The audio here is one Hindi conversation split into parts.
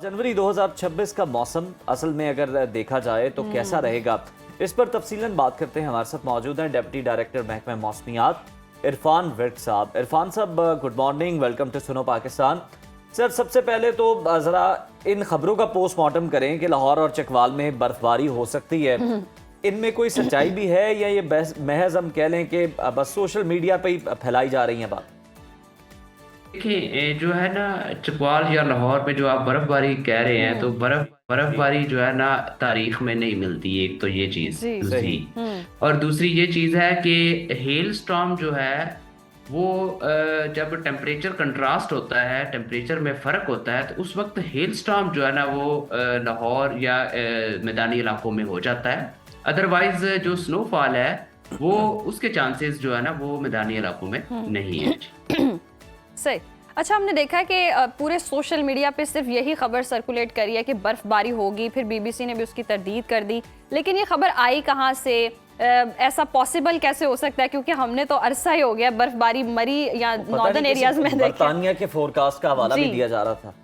जनवरी 2026 का मौसम असल में अगर देखा जाए तो कैसा रहेगा, इस पर तफसीलन बात करते हैं। हमारे साथ मौजूद हैं डिप्टी डायरेक्टर महकमा मौसमियात इरफान विर्क साहब। इरफान साहब, गुड मॉर्निंग, वेलकम टू सुनो पाकिस्तान। सर, सबसे पहले तो ज़रा इन खबरों का पोस्टमार्टम करें कि लाहौर और चकवाल में बर्फबारी हो सकती है, इनमें कोई सच्चाई भी है या ये महज हम कह लें कि बस सोशल मीडिया पे ही फैलाई जा रही है बात? देखिए, जो है ना, चकवाल या लाहौर में जो आप बर्फबारी कह रहे हैं, तो बर्फबारी जो है ना तारीख में नहीं मिलती। एक तो ये चीज, जी दूसरी हम्म और दूसरी ये चीज है कि हेल स्टॉर्म जो है वो जब टेम्परेचर कंट्रास्ट होता है, टेम्परेचर में फर्क होता है, तो उस वक्त हेल स्टॉर्म जो है ना वो लाहौर या मैदानी इलाकों में हो जाता है। अदरवाइज जो स्नोफॉल है वो उसके चांसेस जो है ना वो मैदानी इलाकों में नहीं है। सही। अच्छा, हमने देखा है कि पूरे सोशल मीडिया पे सिर्फ यही खबर सर्कुलेट करी है कि बर्फबारी होगी, फिर बीबीसी ने भी उसकी तरदीद कर दी, लेकिन ये खबर आई कहाँ से? ऐसा पॉसिबल कैसे हो सकता है? क्योंकि हमने तो अरसा ही हो गया बर्फबारी मरी या नॉर्दर्न एरियाज में देखा। बरतानिया के फोरकास्ट का हवाला भी दिया जा रहा था।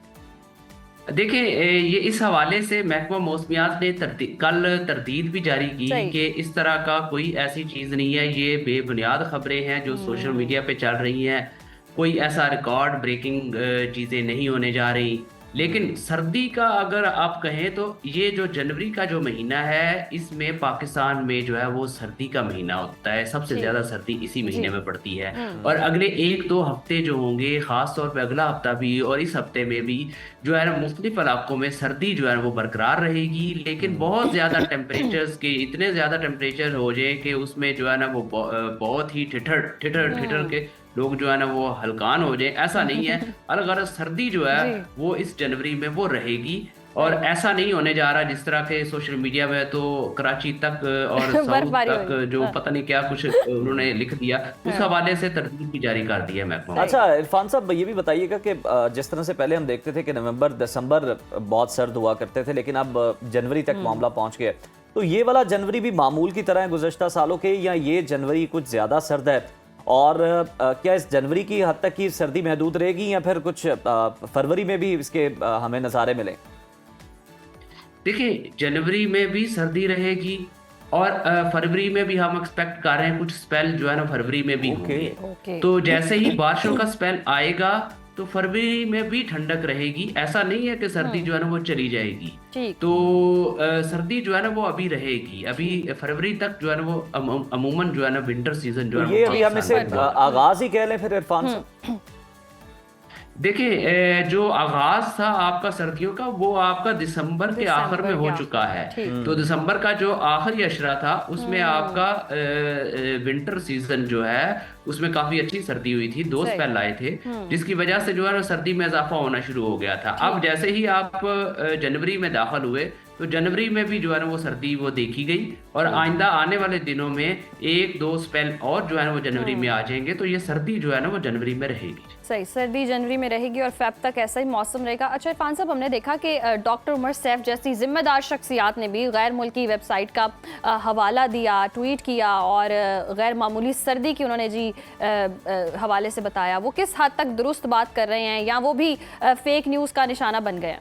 देखिए, ये इस हवाले से महकमा मौसमियात ने कल तरदीद भी जारी की कि इस तरह का कोई ऐसी चीज नहीं है, ये बेबुनियाद खबरें हैं जो सोशल मीडिया पे चल रही हैं। कोई ऐसा रिकॉर्ड ब्रेकिंग चीजें नहीं होने जा रही। लेकिन सर्दी का अगर आप कहें तो ये जो जनवरी का जो महीना है, इसमें पाकिस्तान में जो है वो सर्दी का महीना होता है। सबसे ज्यादा सर्दी इसी महीने में पड़ती है। और अगले 1-2 हफ्ते जो होंगे, खास तौर पे अगला हफ्ता भी और इस हफ्ते में भी जो है ना मुख्तलिफ इलाकों में सर्दी जो है वो बरकरार रहेगी। लेकिन बहुत ज्यादा टेम्परेचर्स के, इतने ज्यादा टेम्परेचर हो जाए कि उसमें जो है ना वो बहुत ही ठिठर के लोग जो है ना वो हलकान हो जाए, ऐसा नहीं है। अलग सर्दी जो है वो इस जनवरी में वो रहेगी। और ऐसा नहीं होने जा रहा जिस तरह के सोशल मीडिया में तो कराची तक और साउथ तक जो पता नहीं क्या कुछ उन्होंने लिख दिया, उस हवाले से तरतीब भी जारी कर दी है महकमा। अच्छा इरफान साहब, ये भी बताइएगा कि जिस तरह से पहले हम देखते थे कि नवंबर दिसंबर बहुत सर्द हुआ करते थे, लेकिन अब जनवरी तक मामला पहुंच गया, तो ये वाला जनवरी भी मामूल की तरह है गुज़श्ता सालों के, या ये जनवरी कुछ ज्यादा सर्द है? और क्या इस जनवरी की हद तक की सर्दी महदूद रहेगी या फिर कुछ फरवरी में भी इसके हमें नज़ारे मिले? देखिए, जनवरी में भी सर्दी रहेगी और फरवरी में भी हम एक्सपेक्ट कर रहे हैं कुछ स्पेल जो है ना फरवरी में भी होंगे। तो जैसे ही बारिशों का स्पेल आएगा तो फरवरी में भी ठंडक रहेगी। ऐसा नहीं है कि सर्दी जो है ना वो चली जाएगी। तो सर्दी जो है ना वो अभी रहेगी। अभी फरवरी तक जो है ना वो अमूमन जो है ना विंटर सीजन जो है ये अभी हम इसे आगाज ही कह लें फिर इरफान साहब? देखिए, जो आगाज था आपका सर्दियों का वो आपका दिसंबर के आखिर में हो चुका है। तो दिसंबर का जो आखिरी अशरा था उसमें आपका विंटर सीजन जो है उसमें काफी अच्छी सर्दी हुई थी, 2 स्पेल आए थे, जिसकी वजह से जो है ना सर्दी में इजाफा होना शुरू हो गया था। अब जैसे ही आप जनवरी में दाखिल हुए तो जनवरी में भी जो है ना वो सर्दी वो देखी गई। और आइंदा आने वाले दिनों में 1-2 स्पेल और जो है ना वो जनवरी में आ जाएंगे, तो ये सर्दी जो है ना वो जनवरी में रहेगी। सही, सर्दी जनवरी में रहेगी और फेब तक ऐसा ही मौसम रहेगा। अच्छा इरफान साहब, हमने देखा कि डॉक्टर उमर सैफ जैसी जिम्मेदार शख्सियात ने भी गैर मुल्की वेबसाइट का हवाला दिया, ट्वीट किया और गैर मामूली सर्दी की उन्होंने जी हवाले से बताया। वो किस हद तक दुरुस्त बात कर रहे हैं या वो भी फेक न्यूज़ का निशाना बन गए?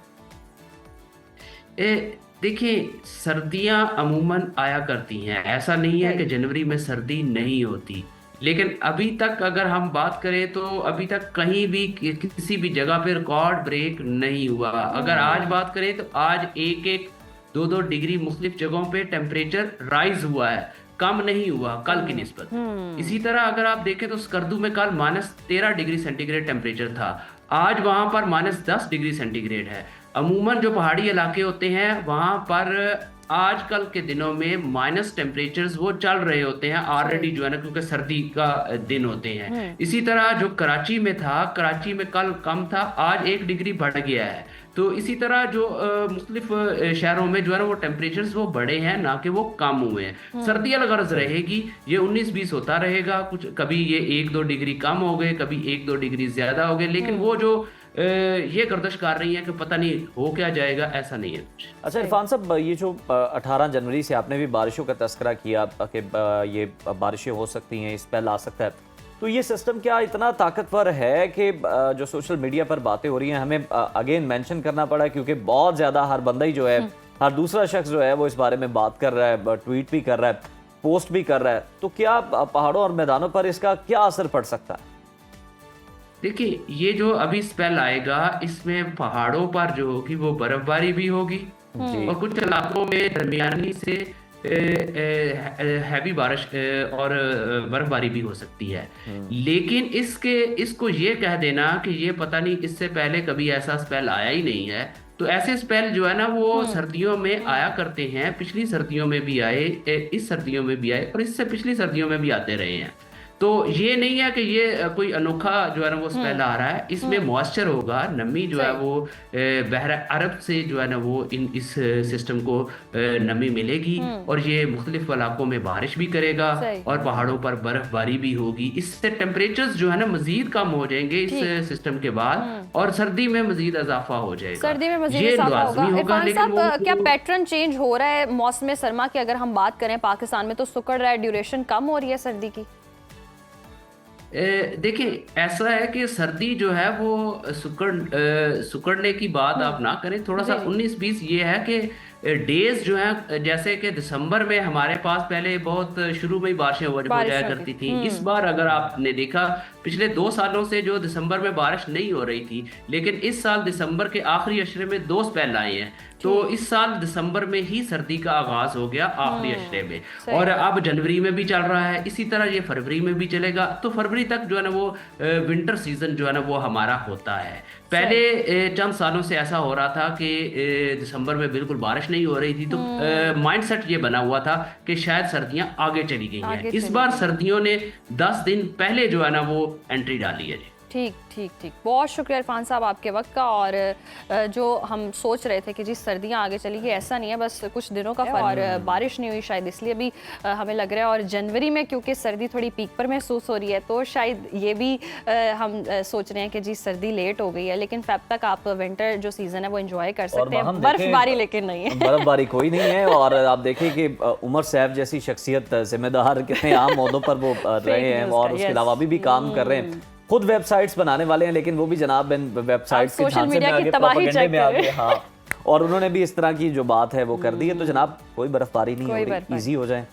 देखिए, सर्दियां अमूमन आया करती हैं, ऐसा नहीं है कि जनवरी में सर्दी नहीं होती। लेकिन अभी तक अगर हम बात करें तो अभी तक कहीं भी किसी भी जगह पे रिकॉर्ड ब्रेक नहीं हुआ। अगर आज बात करें तो आज 1-2 डिग्री मुख्तलिफ जगहों पे टेम्परेचर राइज हुआ है, कम नहीं हुआ कल की निस्बत। इसी तरह अगर आप देखें तो स्कर्दू में कल -13 डिग्री सेंटीग्रेड टेम्परेचर था, आज वहां पर -10 डिग्री सेंटीग्रेड है। अमूमन जो पहाड़ी इलाके होते हैं वहां पर आजकल के दिनों में माइनस टेम्परेचर्स वो चल रहे होते हैं ऑलरेडी जो है ना, क्योंकि सर्दी का दिन होते हैं। इसी तरह जो कराची में था, कराची में कल कम था, आज 1 डिग्री बढ़ गया है। तो इसी तरह जो मुख्तलिफ शहरों में जो है ना वो टेम्परेचर्स वो बढ़े हैं, ना कि वो कम हुए हैं। सर्दी अलगर्ज रहेगी, ये 19-20 होता रहेगा। कुछ कभी ये 1-2 डिग्री कम हो गए, कभी 1-2 डिग्री ज्यादा हो गए, लेकिन वो जो ये गर्दिश कर रही है कि पता नहीं हो क्या जाएगा, ऐसा नहीं है कुछ। अच्छा इरफान साहब, ये जो 18 जनवरी से आपने भी बारिशों का तस्करा किया कि ये बारिशें हो सकती हैं, स्पेल आ सकता है, तो ये सिस्टम क्या इतना ताकतवर है कि जो सोशल मीडिया पर बातें हो रही हैं, हमें अगेन मेंशन करना पड़ा क्योंकि बहुत ज़्यादा हर बंदा ही जो है, हर दूसरा शख्स जो है वो इस बारे में बात कर रहा है, ट्वीट भी कर रहा है, पोस्ट भी कर रहा है, तो क्या पहाड़ों और मैदानों पर इसका क्या असर पड़ सकता है? देखिए, ये जो अभी स्पेल आएगा, इसमें पहाड़ों पर जो होगी वो बर्फबारी भी होगी जी। और कुछ इलाकों में दरमियानी से हैवी बारिश और बर्फबारी भी हो सकती है। लेकिन इसको ये कह देना कि ये पता नहीं इससे पहले कभी ऐसा स्पेल आया ही नहीं है, तो ऐसे स्पेल जो है ना वो सर्दियों में आया करते हैं। पिछली सर्दियों में भी आए, इस सर्दियों में भी आए और इससे पिछली सर्दियों में भी आते रहे हैं। तो ये नहीं है कि ये कोई अनोखा जो है ना वो स्पेल आ रहा है। इसमें मॉइस्चर होगा, नमी जो है वो बहरा अरब से जो है ना वो इस सिस्टम को नमी मिलेगी और ये मुख्तलिफ इलाकों में बारिश भी करेगा और पहाड़ों पर बर्फबारी भी होगी। इससे टेम्परेचर्स जो है ना मजीद कम हो जाएंगे इस सिस्टम के बाद और सर्दी में मजीद इजाफा हो जाएगा। सर्दी में मजीद ये इजाफा लाजमी होगा। इरफान लेकिन साहब, क्या पैटर्न चेंज हो रहा है मौसम सरमा की? अगर हम बात करें पाकिस्तान में तो सुकड़ रहा है, ड्यूरेशन कम हो रही है सर्दी की। देखिए, ऐसा है कि सर्दी जो है वो सुकड़ने की बात आप ना करें। थोड़ा सा 19-20 ये है कि डेज जो है, जैसे कि दिसंबर में हमारे पास पहले बहुत शुरू में ही बारिशें हो जाया करती थी। इस बार अगर आपने देखा, पिछले 2 सालों से जो दिसंबर में बारिश नहीं हो रही थी, लेकिन इस साल दिसंबर के आखिरी अशरे में 2 स्पेल आए हैं। तो इस साल दिसंबर में ही सर्दी का आगाज हो गया आखिरी अशरे में और अब जनवरी में भी चल रहा है। इसी तरह ये फरवरी में भी चलेगा। तो फरवरी तक जो है ना वो विंटर सीजन जो है ना वो हमारा होता है। पहले चंद सालों से ऐसा हो रहा था कि दिसंबर में बिल्कुल बारिश नहीं हो रही थी, तो माइंडसेट ये बना हुआ था कि शायद सर्दियां आगे चली गई हैं। इस बार सर्दियों ने 10 दिन पहले जो है ना वो एंट्री डाली है जी। ठीक ठीक ठीक, बहुत शुक्रिया इरफान साहब आपके वक्त का। और जो हम सोच रहे थे कि जी सर्दियां आगे चली गई, ऐसा नहीं है, बस कुछ दिनों का फर्क और बारिश नहीं हुई शायद, इसलिए भी हमें लग रहा है। और जनवरी में क्योंकि सर्दी थोड़ी पीक पर महसूस हो रही है, तो शायद ये भी हम सोच रहे हैं कि जी सर्दी लेट हो गई है। लेकिन फेब तक आप विंटर जो सीजन है वो एंजॉय कर सकते हैं, बर्फबारी लेकिन नहीं है। बर्फबारी कोई नहीं है। और आप देखिए कि उमर सैफ जैसी शख्सियत, जिम्मेदार, कितने आम ओहदों पर वो रहे हैं और उसके अलावा अभी भी काम कर रहे हैं। खुद वेबसाइट्स बनाने वाले हैं, लेकिन वो भी जनाब इन वेबसाइट्स के सोशल झांसे में मीडिया की आगे, तबाही प्रोपेगेंडे में चेक आगे। हाँ, और उन्होंने भी इस तरह की जो बात है वो कर दी है। तो जनाब कोई बर्फबारी नहीं हो रही, इजी हो जाए।